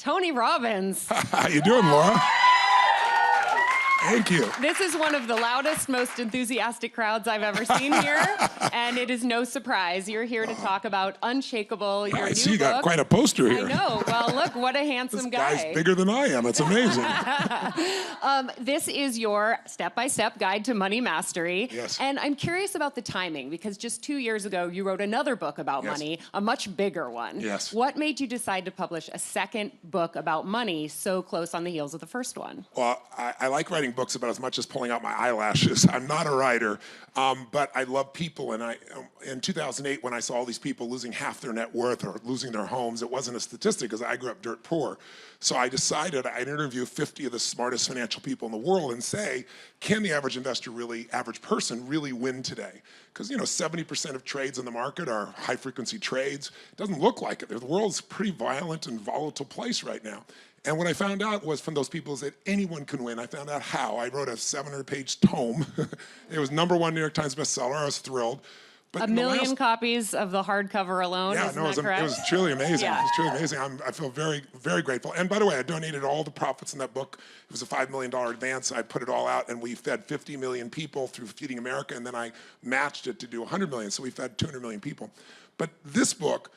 Tony Robbins. How you doing, Laura? Thank you. This is one of the loudest, most enthusiastic crowds I've ever seen here, and it is no surprise. You're here to talk about Unshakable, your I new see you book. got quite a poster here. I know. Well, look, what a handsome This guy. guy's bigger than I am. It's amazing. This is your step-by-step guide to money mastery. Yes. And I'm curious about the timing, because just 2 years ago, you wrote another book about money, a much bigger one. Yes. What made you decide to publish a second book about money so close on the heels of the first one? Well, I like writing books about as much as pulling out my eyelashes. I'm not a writer, but I love people. And in 2008, when I saw all these people losing half their net worth or losing their homes, it wasn't a statistic because I grew up dirt poor. So I decided I'd interview 50 of the smartest financial people in the world and say, can the average investor really, average person really win today? Because 70% of trades in the market are high frequency trades. It doesn't look like it. The world's a pretty violent and volatile place right now. And what I found out was from those people is that anyone can win. I found out how. I wrote a 700-page tome. It was #1 New York Times bestseller. I was thrilled. But a million copies of the hardcover alone, isn't that correct? It was truly amazing. Yeah. It was truly amazing. I feel very, very grateful. And by the way, I donated all the profits in that book. It was a $5 million advance. I put it all out, and we fed 50 million people through Feeding America, and then I matched it to do 100 million, so we fed 200 million people. But this book,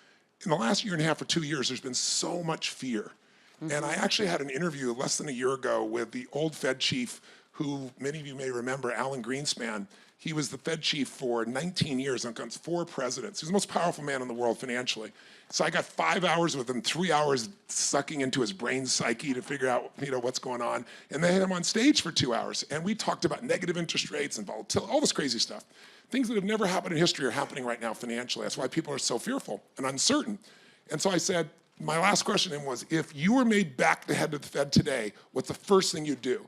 in the last year and a half or 2 years, there's been so much fear. And I actually had an interview less than a year ago with the old Fed chief, who many of you may remember, Alan Greenspan. He was the Fed chief for 19 years, against 4 presidents. He's the most powerful man in the world financially. So I got 5 hours with him, 3 hours sucking into his brain psyche to figure out what's going on. And then I had him on stage for 2 hours. And we talked about negative interest rates and volatility, all this crazy stuff. Things that have never happened in history are happening right now financially. That's why people are so fearful and uncertain. And so I said, my last question to him was, if you were made back the head of the Fed today, what's the first thing you'd do?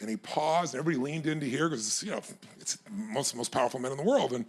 And he paused, and everybody leaned in to hear, because it's most powerful men in the world. And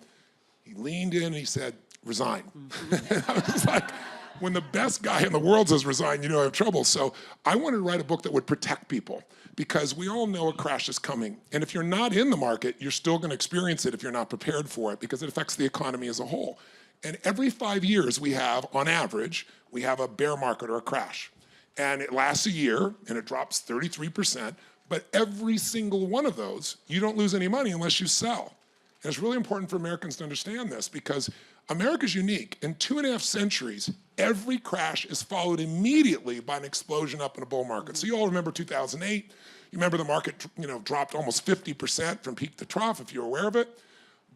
he leaned in and he said, resign. And I was like, when the best guy in the world says resign, I have trouble. So I wanted to write a book that would protect people, because we all know a crash is coming. And if you're not in the market, you're still going to experience it if you're not prepared for it, because it affects the economy as a whole. And every 5 years we have, on average, we have a bear market or a crash. And it lasts a year, and it drops 33%. But every single one of those, you don't lose any money unless you sell. And it's really important for Americans to understand this, because America's unique. In 2.5 centuries, every crash is followed immediately by an explosion up in a bull market. So you all remember 2008. You remember the market dropped almost 50% from peak to trough, if you're aware of it.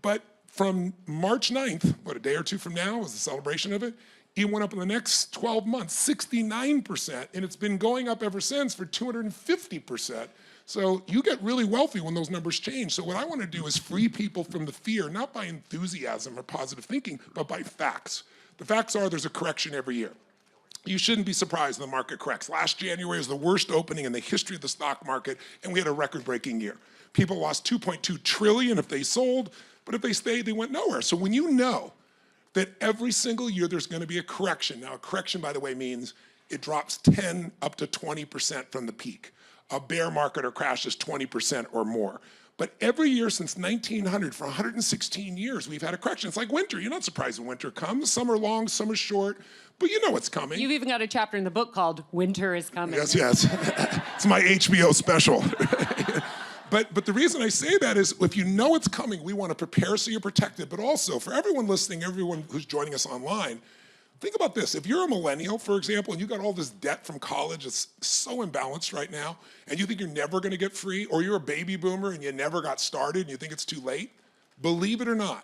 But from March 9th, a day or two from now was the celebration of it, it went up in the next 12 months, 69%, and it's been going up ever since for 250%. So you get really wealthy when those numbers change. So what I want to do is free people from the fear, not by enthusiasm or positive thinking, but by facts. The facts are there's a correction every year. You shouldn't be surprised when the market corrects. Last January was the worst opening in the history of the stock market, and we had a record-breaking year. People lost $2.2 trillion if they sold, but if they stayed, they went nowhere. So when you know that every single year there's going to be a correction. Now, a correction, by the way, means it drops 10 up to 20% from the peak. A bear market or crash is 20% or more. But every year since 1900, for 116 years, we've had a correction. It's like winter. You're not surprised when winter comes. Some are long, some are short, but you know it's coming. You've even got a chapter in the book called Winter is Coming. Yes, yes. It's my HBO special. But the reason I say that is, if you know it's coming, we want to prepare so you're protected. But also, for everyone listening, everyone who's joining us online, think about this. If you're a millennial, for example, and you got all this debt from college, it's so imbalanced right now, and you think you're never going to get free, or you're a baby boomer and you never got started and you think it's too late, believe it or not,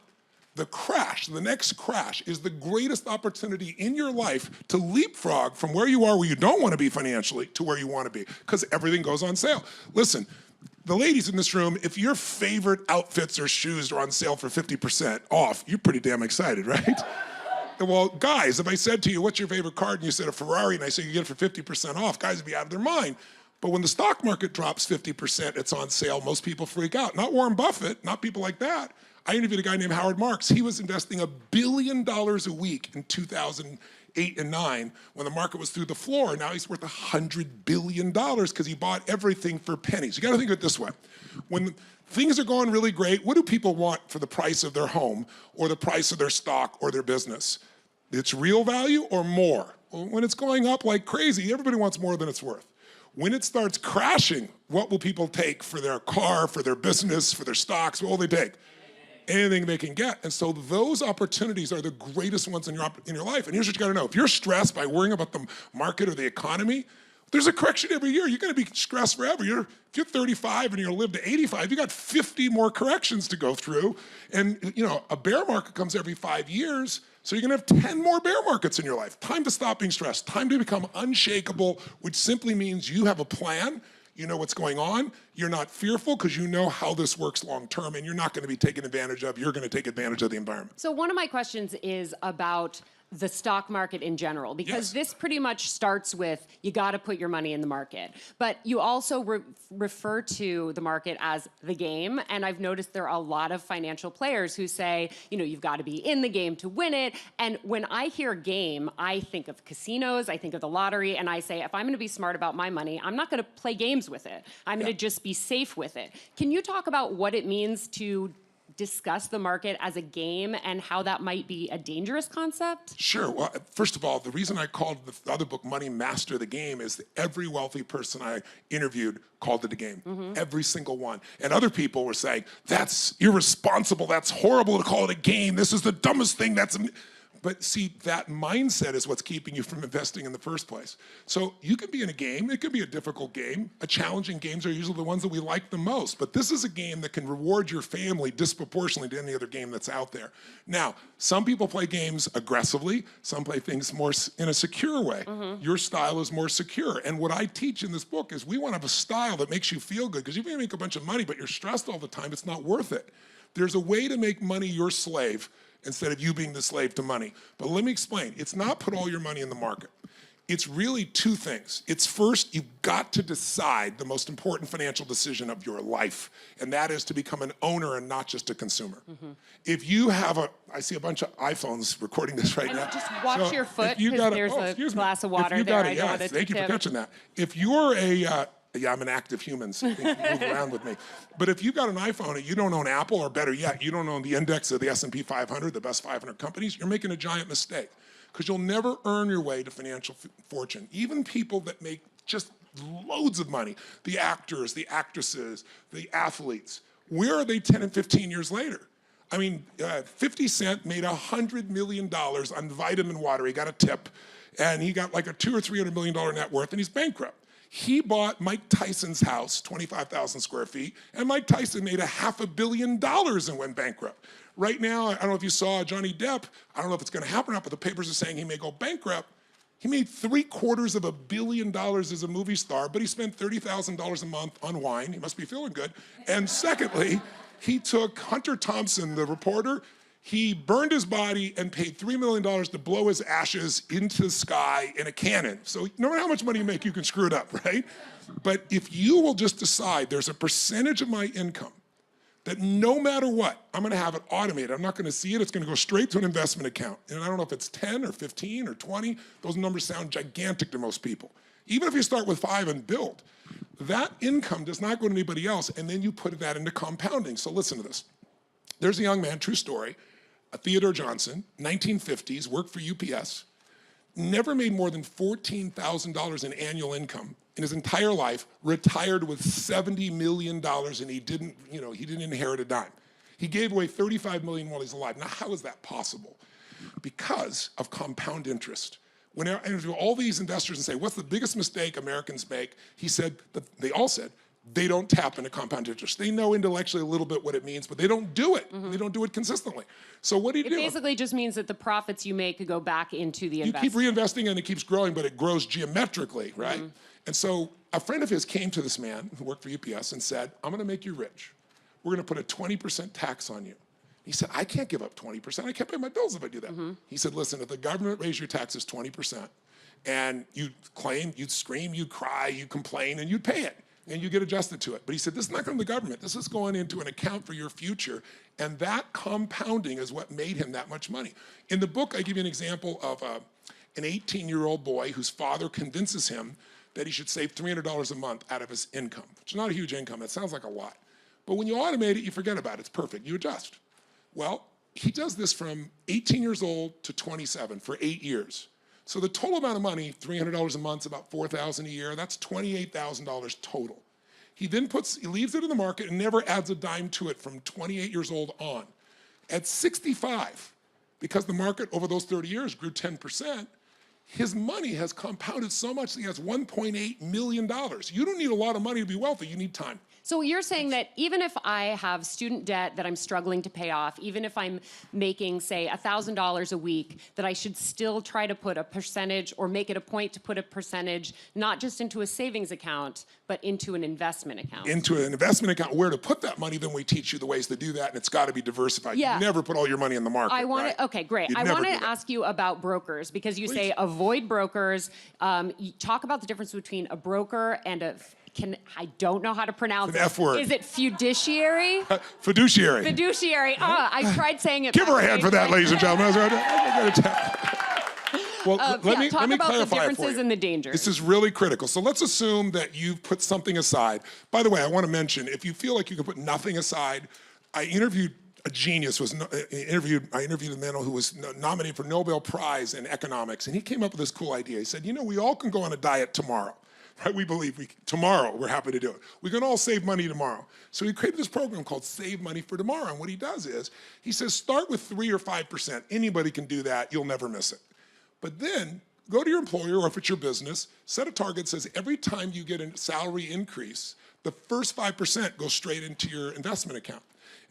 the next crash is the greatest opportunity in your life to leapfrog from where you are, where you don't want to be financially, to where you want to be, because everything goes on sale. Listen, the ladies in this room, if your favorite outfits or shoes are on sale for 50% off, you're pretty damn excited, right? Well, guys, if I said to you, what's your favorite car? And you said a Ferrari, and I said you get it for 50% off, guys would be out of their mind. But when the stock market drops 50%, it's on sale, most people freak out. Not Warren Buffett, not people like that. I interviewed a guy named Howard Marks. He was investing $1 billion a week in 2008 and 9 when the market was through the floor. Now he's worth $100 billion because he bought everything for pennies. You gotta think of it this way. When things are going really great, what do people want for the price of their home or the price of their stock or their business? It's real value or more? When it's going up like crazy, everybody wants more than it's worth. When it starts crashing, what will people take for their car, for their business, for their stocks? What will they take? Anything they can get. And so those opportunities are the greatest ones in your life. And here's what you gotta know. If you're stressed by worrying about the market or the economy, there's a correction every year. You're gonna be stressed forever. If you're 35 and you're gonna live to 85, you got 50 more corrections to go through. And a bear market comes every 5 years, so you're gonna have 10 more bear markets in your life. Time to stop being stressed. Time to become unshakable, which simply means you have a plan. You know what's going on. You're not fearful because you know how this works long term, and you're not going to be taken advantage of. You're going to take advantage of the environment. So one of my questions is about the stock market in general, because this pretty much starts with you got to put your money in the market. But you also refer to the market as the game. And I've noticed there are a lot of financial players who say, you've got to be in the game to win it. And when I hear game, I think of casinos, I think of the lottery, and I say, if I'm going to be smart about my money, I'm not going to play games with it. I'm going to just be safe with it. Can you talk about what it means to discuss the market as a game and how that might be a dangerous concept? Sure. Well, first of all, the reason I called the other book Money Master the Game is that every wealthy person I interviewed called it a game. Every single one. And other people were saying, that's irresponsible, that's horrible to call it a game, this is the dumbest thing, But see, that mindset is what's keeping you from investing in the first place. So you could be in a game, it could be a difficult game. Challenging games are usually the ones that we like the most, but this is a game that can reward your family disproportionately to any other game that's out there. Now, some people play games aggressively, some play things more in a secure way. Your style is more secure. And what I teach in this book is we want to have a style that makes you feel good, because you may make a bunch of money, but you're stressed all the time, it's not worth it. There's a way to make money your slave instead of you being the slave to money. But let me explain. It's not put all your money in the market. It's really two things. It's first, you've got to decide the most important financial decision of your life, and that is to become an owner and not just a consumer. If you have I see a bunch of iPhones recording this right now. Just watch your foot, because there's a glass of water there. Thank you for catching that. If you're I'm an active human, so you can move around with me. But if you've got an iPhone and you don't own Apple, or better yet, you don't own the index of the S&P 500, the best 500 companies, you're making a giant mistake, because you'll never earn your way to financial fortune. Even people that make just loads of money, the actors, the actresses, the athletes, where are they 10 and 15 years later? I mean, 50 Cent made $100 million on vitamin water. He got a tip, and he got like a $200 or $300 million net worth, and he's bankrupt. He bought Mike Tyson's house, 25,000 square feet, and Mike Tyson made $500 million and went bankrupt. Right now, I don't know if you saw Johnny Depp, I don't know if it's gonna happen or not, but the papers are saying he may go bankrupt. He made $750 million as a movie star, but he spent $30,000 a month on wine. He must be feeling good. And secondly, he took Hunter Thompson, the reporter, he burned his body and paid $3 million to blow his ashes into the sky in a cannon. So no matter how much money you make, you can screw it up, right? But if you will just decide there's a percentage of my income that no matter what, I'm gonna have it automated. I'm not gonna see it, it's gonna go straight to an investment account. And I don't know if it's 10 or 15 or 20, those numbers sound gigantic to most people. Even if you start with 5 and build, that income does not go to anybody else, and then you put that into compounding. So listen to this. There's a young man, true story, Theodore Johnson, 1950s, worked for UPS, never made more than $14,000 in annual income in his entire life, retired with $70 million, and he didn't inherit a dime. He gave away $35 million while he's alive. Now, how is that possible? Because of compound interest. When I interview all these investors and say, what's the biggest mistake Americans make? He said, they all said, they don't tap into compound interest. They know intellectually a little bit what it means, but they don't do it. They don't do it consistently. So what do you do? It basically just means that the profits you make could go back into the investment. You keep reinvesting and it keeps growing, but it grows geometrically, right? And so a friend of his came to this man who worked for UPS and said, I'm gonna make you rich. We're gonna put a 20% tax on you. He said, I can't give up 20%. I can't pay my bills if I do that. He said, listen, if the government raised your taxes 20%, and you'd claim, you'd scream, you'd cry, you'd complain, and you'd pay it. And you get adjusted to it. But he said, this is not going to the government. This is going into an account for your future. And that compounding is what made him that much money. In the book, I give you an example of an 18-year-old boy whose father convinces him that he should save $300 a month out of his income, which is not a huge income. It sounds like a lot. But when you automate it, you forget about it. It's perfect. You adjust. Well, he does this from 18 years old to 27 for 8 years. So the total amount of money, $300 a month, about $4,000 a year, that's $28,000 total. He leaves it in the market and never adds a dime to it from 28 years old on. At 65, because the market over those 30 years grew 10%, his money has compounded so much that he has $1.8 million. You don't need a lot of money to be wealthy, you need time. So you're saying that even if I have student debt that I'm struggling to pay off, even if I'm making, say, $1,000 a week, that I should still try to put a percentage or make it a point to put a percentage not just into a savings account, but into an investment account. Into an investment account, where to put that money, then we teach you the ways to do that, and it's got to be diversified. Yeah. You never put all your money in the market. Okay, great. I want to ask you about brokers, because you say avoid brokers. You talk about the difference between a broker and I don't know how to pronounce it. F word. Is it fiduciary? Fiduciary. Fiduciary. I tried saying it. Give her a hand for that, ladies and gentlemen. Well, let me talk about clarify the it for differences you. and the dangers. This is really critical. So let's assume that you've put something aside. By the way, I want to mention, if you feel like you can put nothing aside, I interviewed a genius. I interviewed a man who was nominated for Nobel Prize in economics, and he came up with this cool idea. He said, we all can go on a diet tomorrow. Right? We believe tomorrow we're happy to do it. We can all save money tomorrow. So he created this program called Save Money for Tomorrow. And what he does is, he says, start with 3 or 5%. Anybody can do that. You'll never miss it. But then go to your employer, or if it's your business, set a target that says every time you get a salary increase, the first 5% goes straight into your investment account.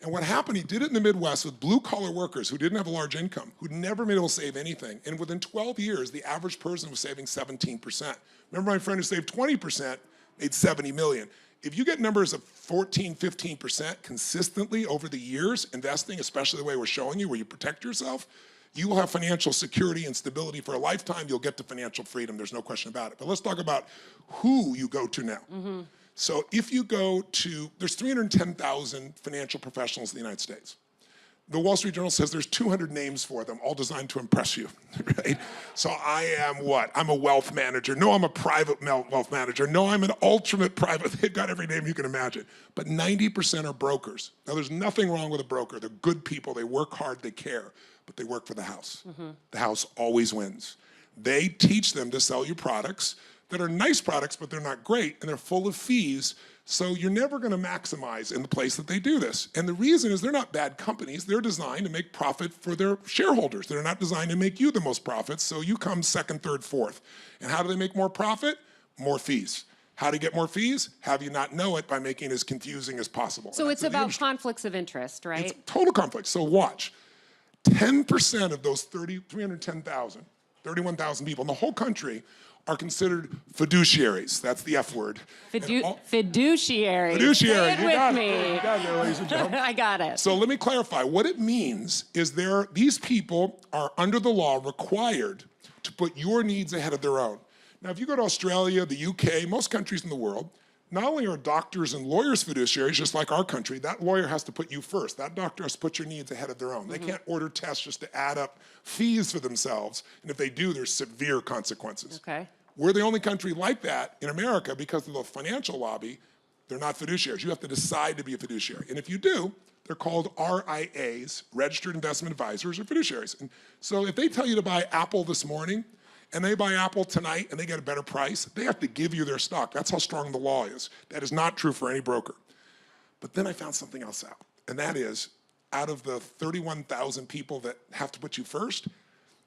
And what happened, he did it in the Midwest with blue-collar workers who didn't have a large income, who'd never been able to save anything. And within 12 years, the average person was saving 17%. Remember my friend who saved 20%, made 70 million. If you get numbers of 14, 15% consistently over the years, investing, especially the way we're showing you, where you protect yourself, you will have financial security and stability for a lifetime. You'll get to financial freedom. There's no question about it. But let's talk about who you go to now. Mm-hmm. So if you go to, there's 310,000 financial professionals in the United States. The Wall Street Journal says there's 200 names for them, all designed to impress you, right? So I am what? I'm a wealth manager. No, I'm a private wealth manager. No, I'm an ultimate private. They've got every name you can imagine. But 90% are brokers. Now, there's nothing wrong with a broker. They're good people. They work hard. They care. But they work for the house. Mm-hmm. The house always wins. They teach them to sell you products that are nice products, but they're not great, and they're full of fees. So you're never going to maximize in the place that they do this. And the reason is they're not bad companies. They're designed to make profit for their shareholders. They're not designed to make you the most profits, so you come second, third, fourth. And how do they make more profit? More fees. How to get more fees? Have you not know it by making it as confusing as possible. So it's about conflicts of interest, right? It's total conflict. So watch. 10% of those 310,000, 31,000 people in the whole country are considered fiduciaries. That's the F word. Fiduciary. Fiduciary. Say it you with got me. It. You got it, ladies and gentlemen. I got it. So let me clarify. What it means is these people are under the law required to put your needs ahead of their own. Now, if you go to Australia, the UK, most countries in the world, not only are doctors and lawyers fiduciaries, just like our country, that lawyer has to put you first. That doctor has to put your needs ahead of their own. Mm-hmm. They can't order tests just to add up fees for themselves. And if they do, there's severe consequences. Okay. We're the only country like that in America because of the financial lobby. They're not fiduciaries. You have to decide to be a fiduciary. And if you do, they're called RIAs, Registered Investment Advisors, or fiduciaries. And so if they tell you to buy Apple this morning, and they buy Apple tonight and they get a better price, they have to give you their stock. That's how strong the law is. That is not true for any broker. But then I found something else out, and that is, out of the 31,000 people that have to put you first,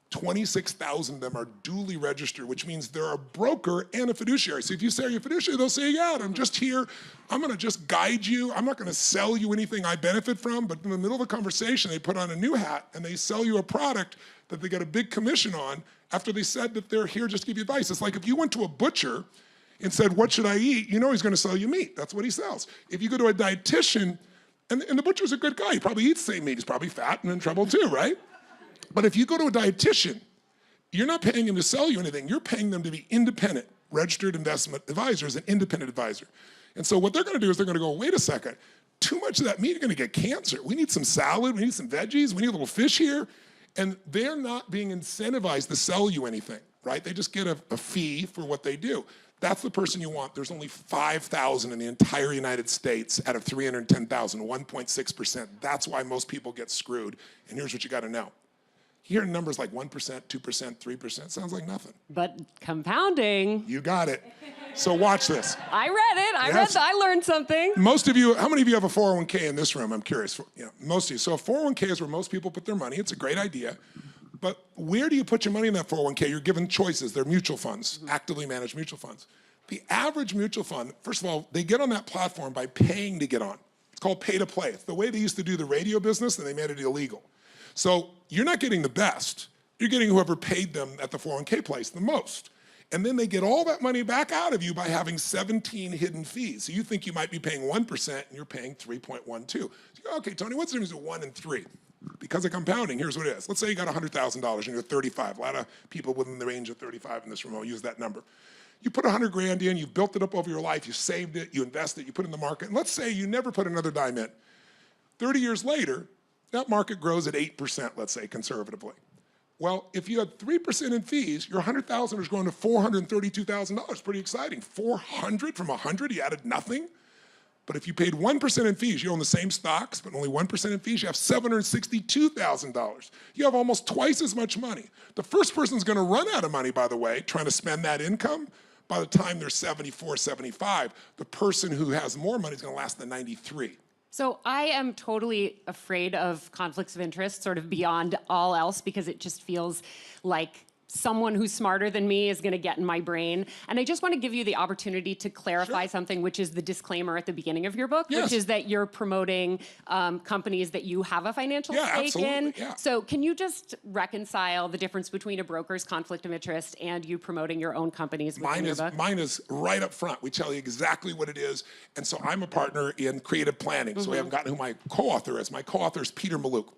26,000 of them are duly registered, which means they're a broker and a fiduciary. So if you say, are you a fiduciary? They'll say, yeah, I'm just here. I'm gonna just guide you. I'm not gonna sell you anything I benefit from, but in the middle of the conversation, they put on a new hat and they sell you a product that they get a big commission on after they said that they're here just to give you advice. It's like if you went to a butcher and said, what should I eat? You know he's gonna sell you meat. That's what he sells. If you go to a dietitian, and the butcher's a good guy, he probably eats the same meat. He's probably fat and in trouble too, right? But if you go to a dietitian, you're not paying him to sell you anything. You're paying them to be independent, registered investment advisors, an independent advisor. And so what they're gonna do is they're gonna go, wait a second, too much of that meat, you're gonna get cancer. We need some salad, we need some veggies, we need a little fish here. And they're not being incentivized to sell you anything, right? They just get a fee for what they do. That's the person you want. There's only 5,000 in the entire United States out of 310,000, 1.6%. That's why most people get screwed. And here's what you gotta know. You hear numbers like 1%, 2%, 3%, sounds like nothing. But compounding. You got it. So watch this. I read it. I learned something. Most of you, how many of you have a 401k in this room? I'm curious. Most of you. So a 401k is where most people put their money. It's a great idea. But where do you put your money in that 401k? You're given choices. They're mutual funds, actively managed mutual funds. The average mutual fund, first of all, they get on that platform by paying to get on. It's called pay to play. It's the way they used to do the radio business, and they made it illegal. So you're not getting the best. You're getting whoever paid them at the 401k place the most. And then they get all that money back out of you by having 17 hidden fees. So you think you might be paying 1% and you're paying 3.12. So you go, okay, Tony, what's the difference between 1 and 3? Because of compounding, here's what it is. Let's say you got $100,000 and you're 35. A lot of people within the range of 35 in this room will use that number. You put 100 grand in, you've built it up over your life, you saved it, you invested, you put it in the market, and let's say you never put another dime in. 30 years later, that market grows at 8%, let's say, conservatively. Well, if you had 3% in fees, your $100,000 is growing to $432,000. Pretty exciting. 400 from 100, you added nothing. But if you paid 1% in fees, you own the same stocks, but only 1% in fees, you have $762,000. You have almost twice as much money. The first person's gonna run out of money, by the way, trying to spend that income. By the time they're 74, 75, the person who has more money is gonna last to 93. So I am totally afraid of conflicts of interest, sort of beyond all else, because it just feels like someone who's smarter than me is going to get in my brain. And I just want to give you the opportunity to clarify something, which is the disclaimer at the beginning of your book, which is that you're promoting companies that you have a financial stake in. Yeah. So can you just reconcile the difference between a broker's conflict of interest and you promoting your own companies within your book? Mine is right up front. We tell you exactly what it is. And so I'm a partner in creative planning. So we haven't gotten who my co-author is. My co-author is Peter Mallouk.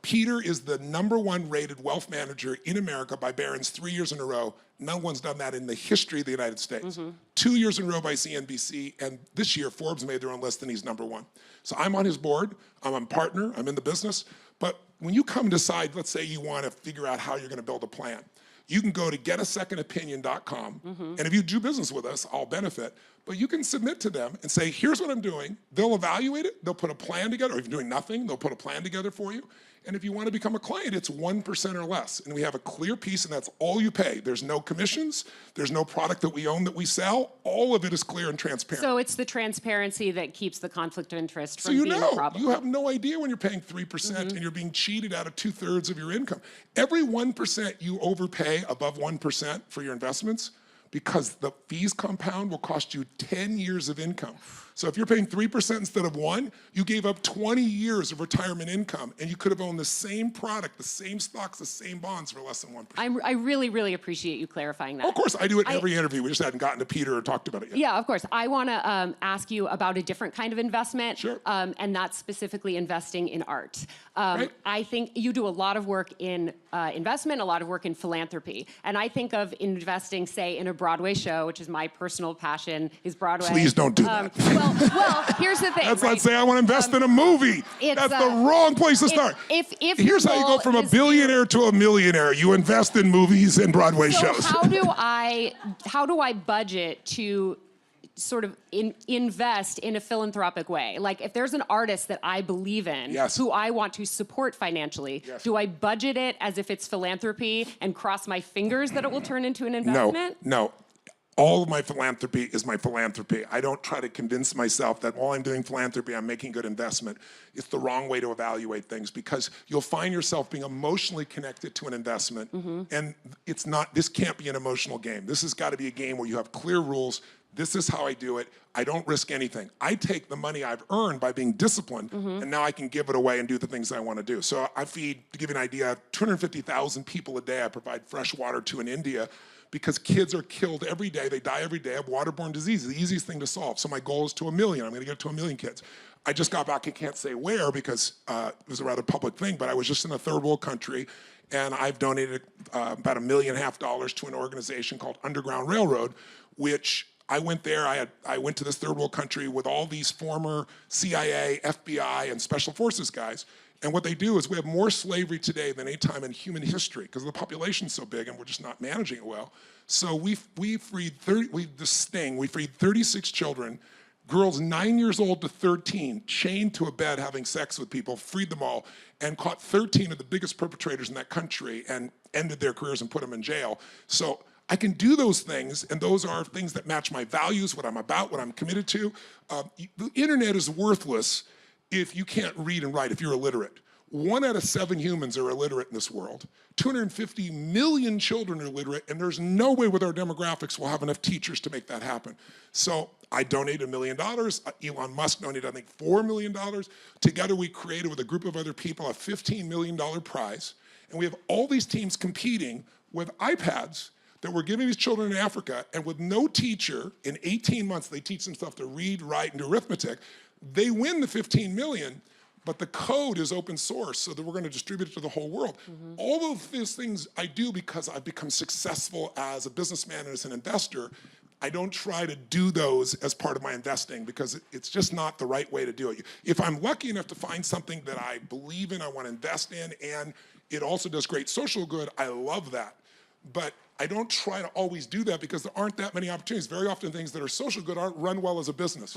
Peter is the #1 rated wealth manager in America by Barron's 3 years in a row. No one's done that in the history of the United States. 2 years in a row by CNBC, and this year Forbes made their own list and he's #1. So I'm on his board, I'm a partner, I'm in the business. But when you come decide, let's say you want to figure out how you're going to build a plan, you can go to getasecondopinion.com, and if you do business with us, I'll benefit. But you can submit to them and say, here's what I'm doing. They'll evaluate it, they'll put a plan together, or if you're doing nothing, they'll put a plan together for you. And if you want to become a client, it's 1% or less. And we have a clear piece, and that's all you pay. There's no commissions, there's no product that we own that we sell. All of it is clear and transparent. So it's the transparency that keeps the conflict of interest from being a problem. You have no idea when you're paying 3% and you're being cheated out of 2/3 of your income. Every 1% you overpay above 1% for your investments, because the fees compound, will cost you 10 years of income. So if you're paying 3% instead of 1, you gave up 20 years of retirement income, and you could have owned the same product, the same stocks, the same bonds for less than 1%. I really, really appreciate you clarifying that. Of course, I do it in every interview. We just hadn't gotten to Peter or talked about it yet. Yeah, of course. I want to ask you about a different kind of investment, Sure. And that's specifically investing in art. Right. I think you do a lot of work in investment, a lot of work in philanthropy. And I think of investing, say, in a Broadway show, which is my personal passion, is Broadway. Please don't do that. Well, here's the thing. That's like saying I want to invest in a movie. That's the wrong place to start. Here's how you go from a billionaire to a millionaire. You invest in movies and Broadway shows. How do I budget to sort of invest in a philanthropic way? Like if there's an artist that I believe in, who I want to support financially, do I budget it as if it's philanthropy and cross my fingers that it will turn into an investment? No. All of my philanthropy is my philanthropy. I don't try to convince myself that while I'm doing philanthropy, I'm making good investment. It's the wrong way to evaluate things, because you'll find yourself being emotionally connected to an investment, and this can't be an emotional game. This has got to be a game where you have clear rules. This is how I do it. I don't risk anything. I take the money I've earned by being disciplined, and now I can give it away and do the things I want to do. So I feed, to give you an idea, 250,000 people a day I provide fresh water to in India, because kids are killed every day, they die every day of waterborne disease, the easiest thing to solve. So my goal is to 1 million. I'm gonna get to 1 million kids. I just got back, I can't say where because it was a rather public thing, but I was just in a third world country, and I've donated about $1.5 million to an organization called Underground Railroad, which I went there, I went to this third world country with all these former CIA, FBI, and Special Forces guys. And what they do is we have more slavery today than any time in human history because the population's so big and we're just not managing it well. So we freed 36 children Girls 9 years old to 13, chained to a bed having sex with people, freed them all, and caught 13 of the biggest perpetrators in that country and ended their careers and put them in jail. So I can do those things, and those are things that match my values, what I'm about, what I'm committed to. The internet is worthless if you can't read and write, if you're illiterate. 1 out of 7 humans are illiterate in this world. 250 million children are illiterate, and there's no way with our demographics we'll have enough teachers to make that happen. So I donated $1 million. Elon Musk donated, I think, $4 million. Together we created with a group of other people a $15 million prize. And we have all these teams competing with iPads that we're giving these children in Africa, and with no teacher, in 18 months, they teach themselves to read, write, and do arithmetic. They win the 15 million, but the code is open source, so that we're gonna distribute it to the whole world. All of these things I do because I've become successful as a businessman and as an investor. I don't try to do those as part of my investing because it's just not the right way to do it. If I'm lucky enough to find something that I believe in, I wanna invest in, and it also does great social good, I love that. But I don't try to always do that because there aren't that many opportunities. Very often things that are social good aren't run well as a business,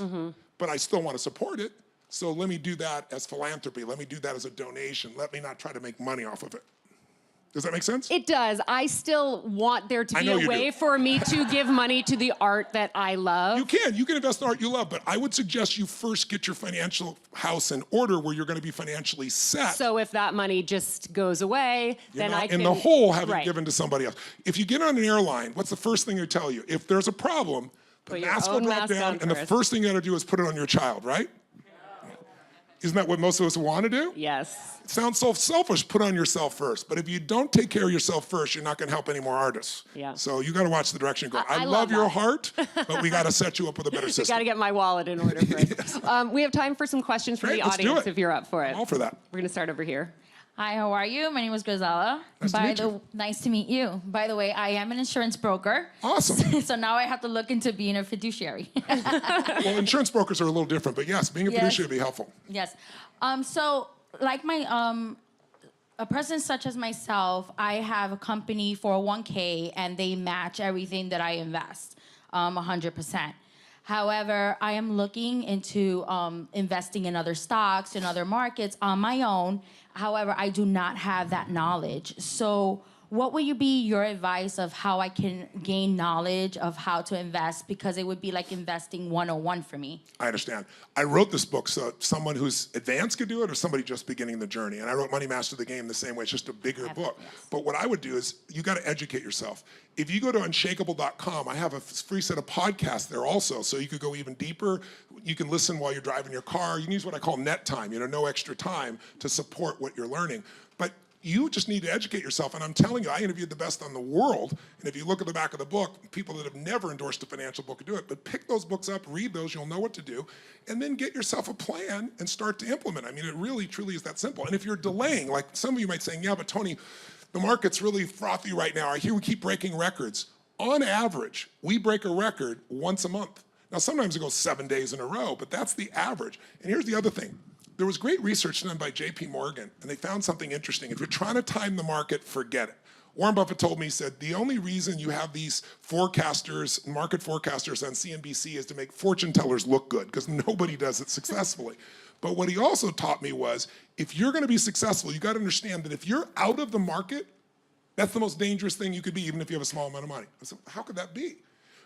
but I still want to support it. So let me do that as philanthropy. Let me do that as a donation. Let me not try to make money off of it. Does that make sense? It does. I still want there to be a way for me to give money to the art that I love. You can invest in art you love, but I would suggest you first get your financial house in order where you're going to be financially set. So if that money just goes away, then I can... in the hole, have it given to somebody else. If you get on an airline, what's the first thing they tell you? If there's a problem, the mask will drop down, and the first thing you got to do is put it on your child, right? Isn't that what most of us want to do? Yes. It sounds so selfish, put on yourself first. But if you don't take care of yourself first, you're not going to help any more artists. Yeah. So you got to watch the direction you go. I love your heart, but we got to set you up with a better system. You got to get my wallet in order first. Yes. We have time for some questions from the audience if you're up for it. I'm all for that. We're going to start over here. Hi, how are you? My name is Grisella. Nice to meet you. By the way, I am an insurance broker. Awesome. So now I have to look into being a fiduciary. Well, insurance brokers are a little different, but yes, being a fiduciary would be helpful. Yes. So like a person such as myself, I have a company 401k and they match everything that I invest 100%. However, I am looking into investing in other stocks and other markets on my own. However, I do not have that knowledge. So what would be your advice of how I can gain knowledge of how to invest? Because it would be like investing 101 for me. I understand. I wrote this book so someone who's advanced could do it or somebody just beginning the journey. And I wrote Money Master the Game the same way. It's just a bigger book. Yes. But what I would do is you got to educate yourself. If you go to Unshakeable.com, I have a free set of podcasts there also. So you could go even deeper. You can listen while you're driving your car. You can use what I call net time, no extra time to support what you're learning. But you just need to educate yourself. And I'm telling you, I interviewed the best on the world. And if you look at the back of the book, people that have never endorsed a financial book can do it. But pick those books up, read those, you'll know what to do. And then get yourself a plan and start to implement. I mean, it really, truly is that simple. And if you're delaying, like some of you might say, yeah, but Tony, the market's really frothy right now. I hear we keep breaking records. On average, we break a record once a month. Now, sometimes it goes 7 days in a row, but that's the average. And here's the other thing. There was great research done by JP Morgan, and they found something interesting. If you're trying to time the market, forget it. Warren Buffett told me, he said, the only reason you have these forecasters, market forecasters on CNBC is to make fortune tellers look good, because nobody does it successfully. But what he also taught me was, if you're gonna be successful, you gotta understand that if you're out of the market, that's the most dangerous thing you could be, even if you have a small amount of money. I said, how could that be?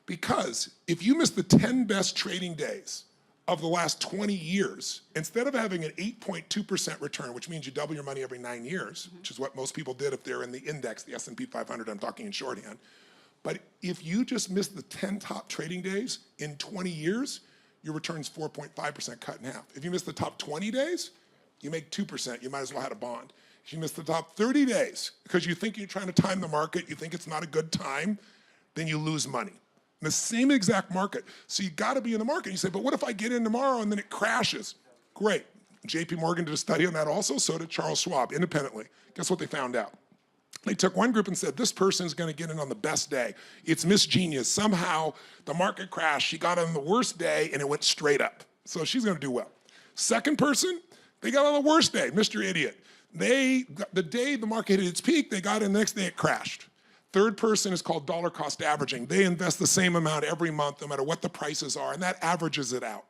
Because if you miss the 10 best trading days of the last 20 years, instead of having an 8.2% return, which means you double your money every 9 years, which is what most people did if they're in the index, the S&P 500, I'm talking in shorthand. But if you just miss the 10 top trading days in 20 years, your return's 4.5% cut in half. If you miss the top 20 days, you make 2%, you might as well have a bond. If you miss the top 30 days, because you think you're trying to time the market, you think it's not a good time, then you lose money. The same exact market. So you gotta be in the market. You say, but what if I get in tomorrow and then it crashes? Great. JP Morgan did a study on that also, so did Charles Schwab, independently. Guess what they found out? They took one group and said, this person's gonna get in on the best day. It's Miss Genius. Somehow the market crashed, she got on the worst day and it went straight up. So she's gonna do well. Second person, they got on the worst day, Mr. Idiot. The day the market hit its peak, they got in, the next day it crashed. Third person is called dollar cost averaging. They invest the same amount every month, no matter what the prices are, and that averages it out.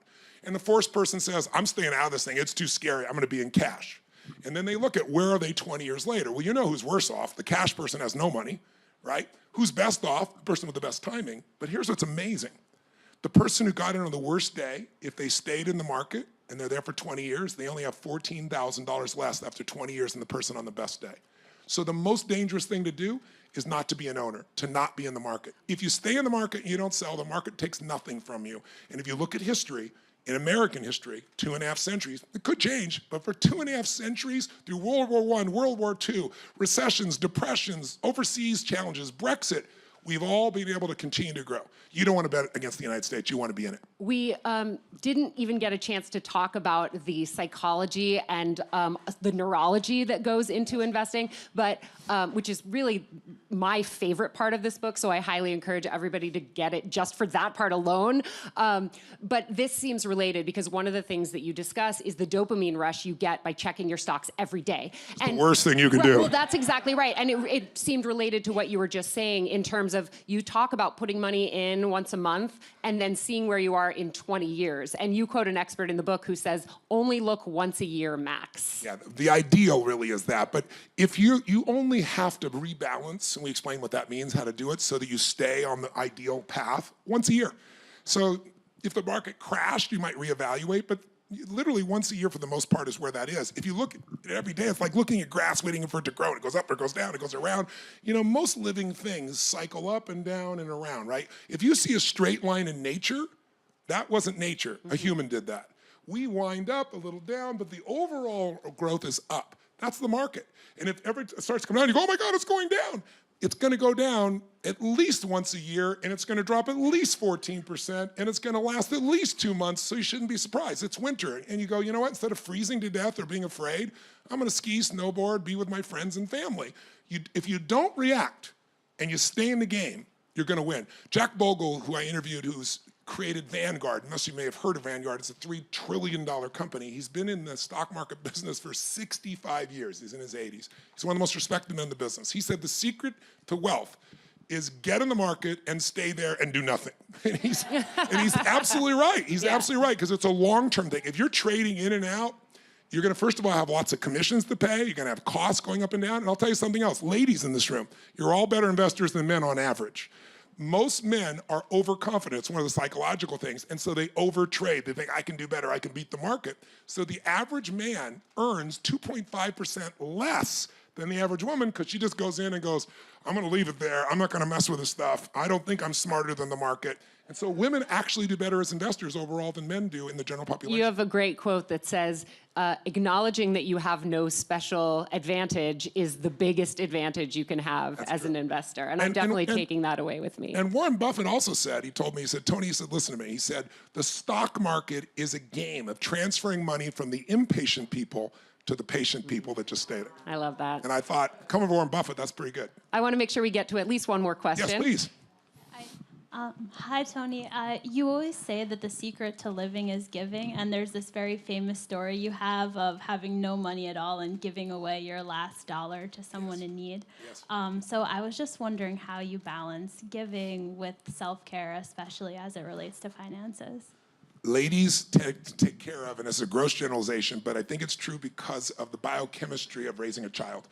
And the fourth person says, I'm staying out of this thing. It's too scary. I'm going to be in cash. And then they look at where are they 20 years later? Well, you know who's worse off. The cash person has no money, right? Who's best off? The person with the best timing. But here's what's amazing. The person who got in on the worst day, if they stayed in the market and they're there for 20 years, they only have $14,000 less after 20 years than the person on the best day. So the most dangerous thing to do is not to be an owner, to not be in the market. If you stay in the market and you don't sell, the market takes nothing from you. And if you look at history, in American history, 2.5 centuries, it could change, but for 2.5 centuries, through World War I, World War II, recessions, depressions, overseas challenges, Brexit, we've all been able to continue to grow. You don't want to bet against the United States, you want to be in it. We didn't even get a chance to talk about the psychology and the neurology that goes into investing, but which is really my favorite part of this book, so I highly encourage everybody to get it just for that part alone. But this seems related because one of the things that you discuss is the dopamine rush you get by checking your stocks every day. It's the worst thing you can do. Well, that's exactly right. And it seemed related to what you were just saying in terms of you talk about putting money in once a month and then seeing where you are in 20 years. And you quote an expert in the book who says, only look once a year max. Yeah, the ideal really is that. But if you only have to rebalance, and we explain what that means, how to do it, so that you stay on the ideal path once a year. So if the market crashed, you might reevaluate, but literally once a year for the most part is where that is. If you look at it every day, it's like looking at grass waiting for it to grow. It goes up, it goes down, it goes around. You know, most living things cycle up and down and around, right? If you see a straight line in nature, that wasn't nature. A human did that. We wind up a little down, but the overall growth is up. That's the market. And if ever it starts coming down, you go, oh my God, it's going down. It's going to go down at least once a year, and it's going to drop at least 14%, and it's going to last at least 2 months, so you shouldn't be surprised. It's winter, and you go, you know what? Instead of freezing to death or being afraid, I'm going to ski, snowboard, be with my friends and family. If you don't react and you stay in the game, you're going to win. Jack Bogle, who I interviewed, who's created Vanguard. Most of you may have heard of Vanguard. It's a $3 trillion company. He's been in the stock market business for 65 years. He's in his 80s. He's one of the most respected men in the business. He said the secret to wealth is get in the market and stay there and do nothing. And he's absolutely right. He's absolutely right, because it's a long-term thing. If you're trading in and out, you're going to, first of all, have lots of commissions to pay. You're going to have costs going up and down. And I'll tell you something else. Ladies in this room, you're all better investors than men on average. Most men are overconfident. It's one of the psychological things. And so they overtrade. They think, I can do better. I can beat the market. So the average man earns 2.5% less than the average woman because she just goes in and goes, I'm going to leave it there. I'm not going to mess with this stuff. I don't think I'm smarter than the market. And so women actually do better as investors overall than men do in the general population. You have a great quote that says, acknowledging that you have no special advantage is the biggest advantage you can have as an investor. And I'm definitely taking that away with me. And Warren Buffett also said, he told me, he said, Tony, he said, listen to me. He said, the stock market is a game of transferring money from the impatient people to the patient people that just stay there. I love that. And I thought, coming from Warren Buffett, that's pretty good. I want to make sure we get to at least one more question. Yes, please. Hi, Tony. You always say that the secret to living is giving, and there's this very famous story you have of having no money at all and giving away your last dollar to someone in need. Yes. So I was just wondering how you balance giving with self-care, especially as it relates to finances. Ladies tend to take care of, and it's a gross generalization, but I think it's true because of the biochemistry of raising a child.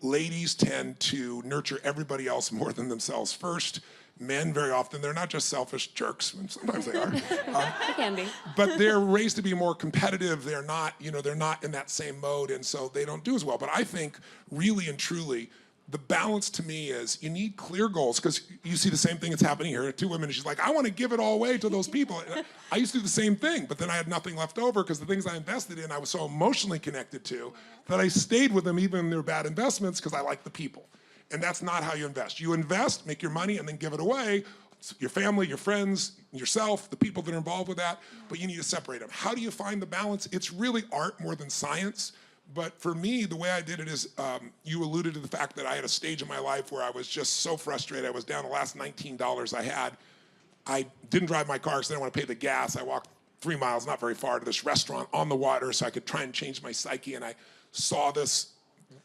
Ladies tend to nurture everybody else more than themselves first. Men, very often, they're not just selfish jerks. Sometimes they are. They can be. But they're raised to be more competitive. They're not, they're not in that same mode, and so they don't do as well. But I think, really and truly, the balance to me is you need clear goals, because you see the same thing that's happening here. Two women, and she's like, I want to give it all away to those people. And I used to do the same thing, but then I had nothing left over because the things I invested in I was so emotionally connected to that I stayed with them even in their bad investments because I like the people. And that's not how you invest. You invest, make your money, and then give it away. Your family, your friends, yourself, the people that are involved with that, but you need to separate them. How do you find the balance? It's really art more than science. But for me, the way I did it is, you alluded to the fact that I had a stage in my life where I was just so frustrated. I was down the last $19 I had. I didn't drive my car because I didn't want to pay the gas. I walked 3 miles, not very far, to this restaurant on the water so I could try and change my psyche. And I saw this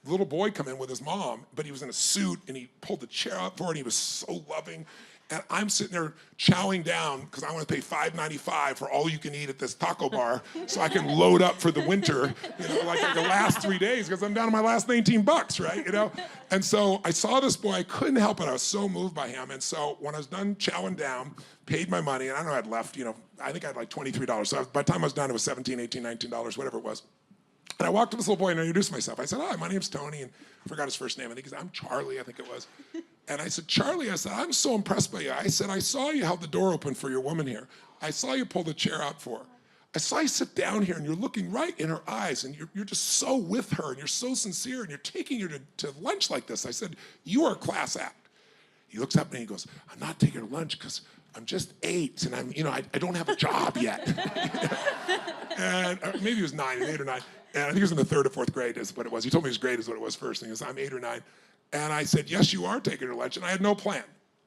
little boy come in with his mom, but he was in a suit and he pulled the chair up for her and he was so loving. And I'm sitting there chowing down because I want to pay $5.95 for all you can eat at this taco bar so I can load up for the winter, like the last 3 days because I'm down to my last 19 bucks, right? And so I saw this boy, I couldn't help it. I was so moved by him. And so when I was done chowing down, paid my money, and I don't know, I had left, I think I had like $23. So by the time I was done, it was $17, $18, $19, whatever it was. And I walked up to this little boy and I introduced myself. I said, hi, my name's Tony, and I forgot his first name. I think I'm Charlie, I think it was. And I said, Charlie, I said, I'm so impressed by you. I said, I saw you held the door open for your woman here. I saw you pull the chair out for her. I saw you sit down here and you're looking right in her eyes and you're just so with her and you're so sincere and you're taking her to lunch like this. I said, you are a class act. He looks up at me and he goes, I'm not taking her lunch because I'm just 8 and I don't have a job yet. And maybe he was 9, 8 or 9. And I think he was in the 3rd or 4th grade is what it was. He told me his grade is what it was first. And he goes, I'm 8 or 9. And I said, yes, you are taking her lunch. And I had no plan.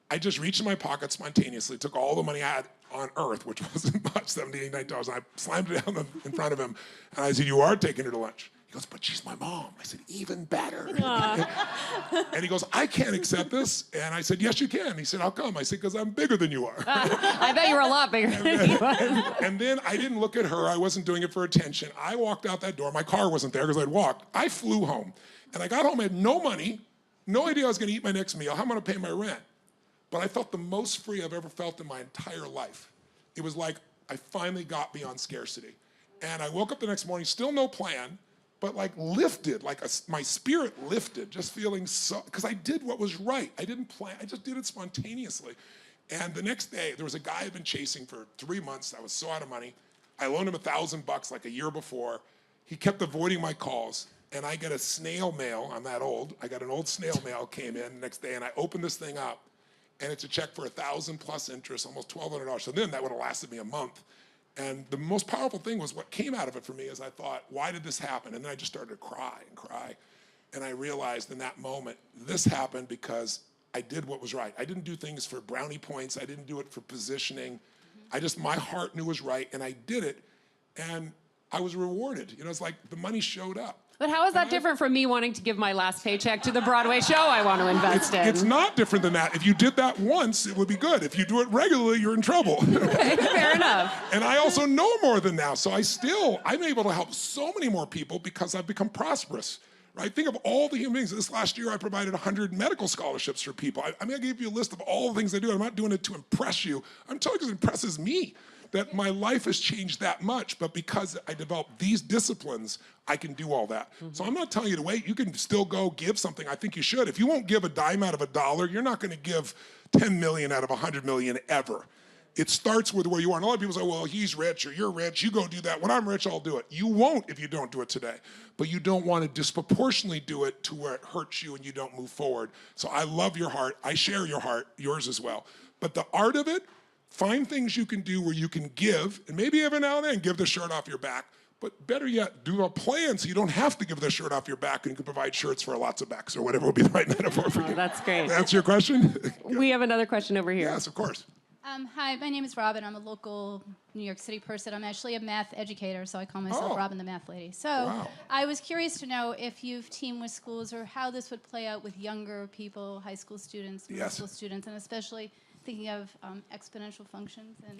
I just reached in my pocket spontaneously, took all the money I had on earth, which wasn't much, $78, $9. And I slammed it down in front of him. And I said, you are taking her to lunch. He goes, but she's my mom. I said, even better. And he goes, I can't accept this. And I said, yes, you can. He said, how come? I said, because I'm bigger than you are. I bet you were a lot bigger than he was. And then I didn't look at her. I wasn't doing it for attention. I walked out that door. My car wasn't there because I'd walked. I flew home. And I got home. I had no money, no idea I was going to eat my next meal. How am I going to pay my rent? But I felt the most free I've ever felt in my entire life. It was like I finally got beyond scarcity. And I woke up the next morning, still no plan, but like lifted, like my spirit lifted, just feeling so, because I did what was right. I didn't plan, I just did it spontaneously. And the next day, there was a guy I'd been chasing for 3 months. I was so out of money. I loaned him $1,000 like a year before. He kept avoiding my calls. And I get a snail mail, I'm that old. I got an old snail mail came in the next day and I opened this thing up and it's a check for 1,000 plus interest, almost $1,200. So then that would have lasted me a month. And the most powerful thing was what came out of it for me is I thought, why did this happen? And then I just started to cry and cry. And I realized in that moment, this happened because I did what was right. I didn't do things for brownie points. I didn't do it for positioning. My heart knew was right and I did it. And I was rewarded. It's like the money showed up. But how is that different from me wanting to give my last paycheck to the Broadway show I want to invest in? It's not different than that. If you did that once, it would be good. If you do it regularly, you're in trouble. Okay, fair enough. And I also know more than now. So I'm able to help so many more people because I've become prosperous. Right? Think of all the human beings. This last year, I provided 100 medical scholarships for people. I gave you a list of all the things I do. I'm not doing it to impress you. I'm telling you because it impresses me that my life has changed that much, but because I developed these disciplines, I can do all that. So I'm not telling you to wait. You can still go give something. I think you should. If you won't give a dime out of $1, you're not going to give 10 million out of 100 million ever. It starts with where you are. And a lot of people say, well, he's rich or you're rich. You go do that. When I'm rich, I'll do it. You won't if you don't do it today. But you don't want to disproportionately do it to where it hurts you and you don't move forward. So I love your heart. I share your heart, yours as well. But the art of it, find things you can do where you can give, and maybe every now and then give the shirt off your back, but better yet, do a plan so you don't have to give the shirt off your back and you can provide shirts for lots of backs or whatever would be the right metaphor for you. That's great. That's your question? We have another question over here. Yes, of course. Hi, my name is Robin. I'm a local New York City person. I'm actually a math educator, so I call myself Robin the Math Lady. So I was curious to know if you've teamed with schools or how this would play out with younger people, high school students, middle school students, and especially thinking of exponential functions. And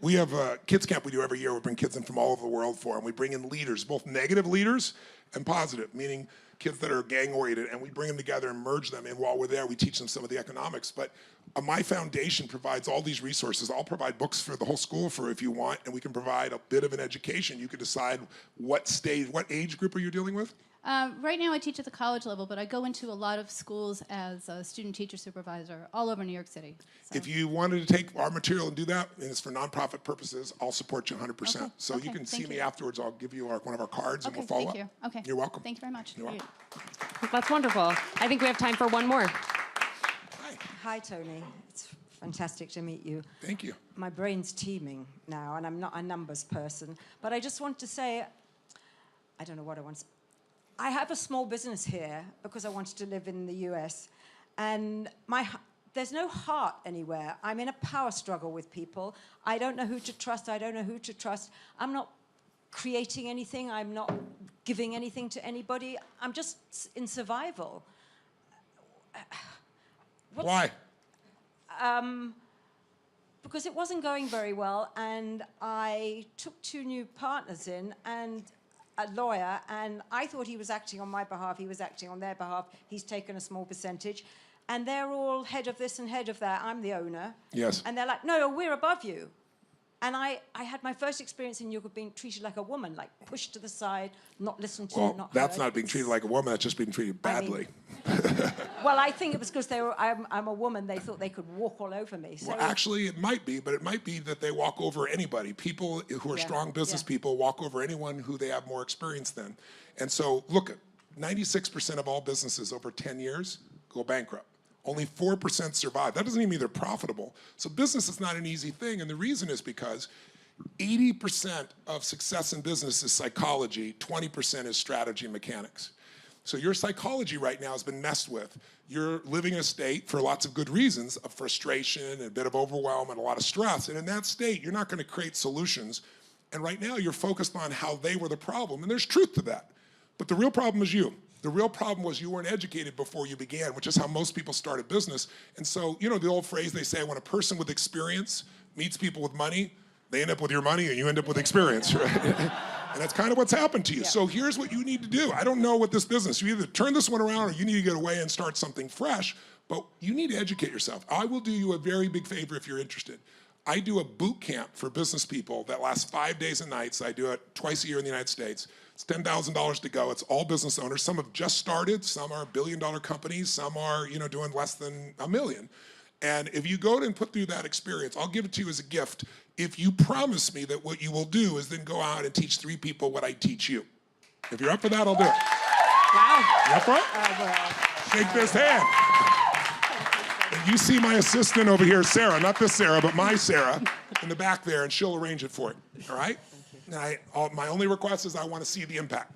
we have a kids camp we do every year. We bring kids in from all over the world for them. We bring in leaders, both negative leaders and positive, meaning kids that are gang-oriented, and we bring them together and merge them. And while we're there, we teach them some of the economics. But my foundation provides all these resources. I'll provide books for the whole school for if you want, and we can provide a bit of an education. You can decide what stage, what age group are you dealing with? Right now I teach at the college level, but I go into a lot of schools as a student teacher supervisor all over New York City. So. If you wanted to take our material and do that, and it's for nonprofit purposes, I'll support you 100%. Okay. So you can see me afterwards. I'll give you one of our cards and we'll thank follow you. up. Okay. You're welcome. Thank you very much. You're welcome. That's wonderful. I think we have time for one more. Hi, Tony. It's fantastic to meet you. Thank you. My brain's teeming now, and I'm not a numbers person. But I just want to say, I don't know what I want to say. I have a small business here because I wanted to live in the US. And there's no heart anywhere. I'm in a power struggle with people. I don't know who to trust. I don't know who to trust. I'm not creating anything. I'm not giving anything to anybody. I'm just in survival. Why? because it wasn't going very well, and I took 2 new partners in and a lawyer, and I thought he was acting on my behalf, he was acting on their behalf, he's taken a small percentage, and they're all head of this and head of that, I'm the owner. Yes. And they're like, no, we're above you. And I had my first experience in yoga being treated like a woman, like pushed to the side, not listened to, Well, not that's heard. not being treated like a woman, that's just being treated badly. Well, I think it was because I'm a woman, they thought they could walk all over me. So Well, actually, it might be, but it might be that they walk over anybody. People who are strong business people walk over anyone who they have more experience than. And so, look, 96% of all businesses over 10 years go bankrupt. Only 4% survive. That doesn't even mean they're profitable. So business is not an easy thing, and the reason is because 80% of success in business is psychology, 20% is strategy and mechanics. So your psychology right now has been messed with. You're living in a state, for lots of good reasons, of frustration and a bit of overwhelm and a lot of stress. And in that state, you're not going to create solutions. And right now, you're focused on how they were the problem. And there's truth to that. But the real problem is you. The real problem was you weren't educated before you began, which is how most people start a business. And so, you know, the old phrase they say, when a person with experience meets people with money, they end up with your money and you end up with experience, right? And that's kind of what's happened to you. Yeah. So here's what you need to do. I don't know what this business, you either turn this one around or you need to get away and start something fresh, but you need to educate yourself. I will do you a very big favor if you're interested. I do a boot camp for business people that lasts 5 days and nights. I do it twice a year in the United States. It's $10,000 to go. It's all business owners. Some have just started. Some are billion-dollar companies. Some are, you know, doing less than $1 million. And if you go and put through that experience, I'll give it to you as a gift if you promise me that what you will do is then go out and teach 3 people what I teach you. If you're up for that, I'll do it. wow. You up for it? Shake this hand. And you see my assistant over here, Sarah, not this Sarah, but my Sarah, in the back there, and she'll arrange it for you, all right? And my only request is I want to see the impact,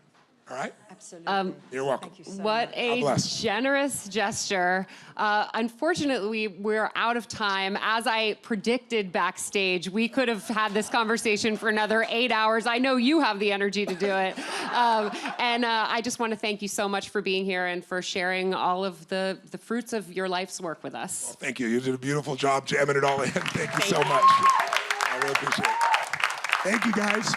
all right? Absolutely. You're welcome. Thank you so What much. a generous gesture. Unfortunately, we're out of time. As I predicted backstage, we could have had this conversation for another 8 hours. I know you have the energy to do it. And I just want to thank you so much for being here and for sharing all of the fruits of your life's work with us. Well, thank you. You did a beautiful job jamming it all in. Thank you so much. I really appreciate it. Thank you, guys.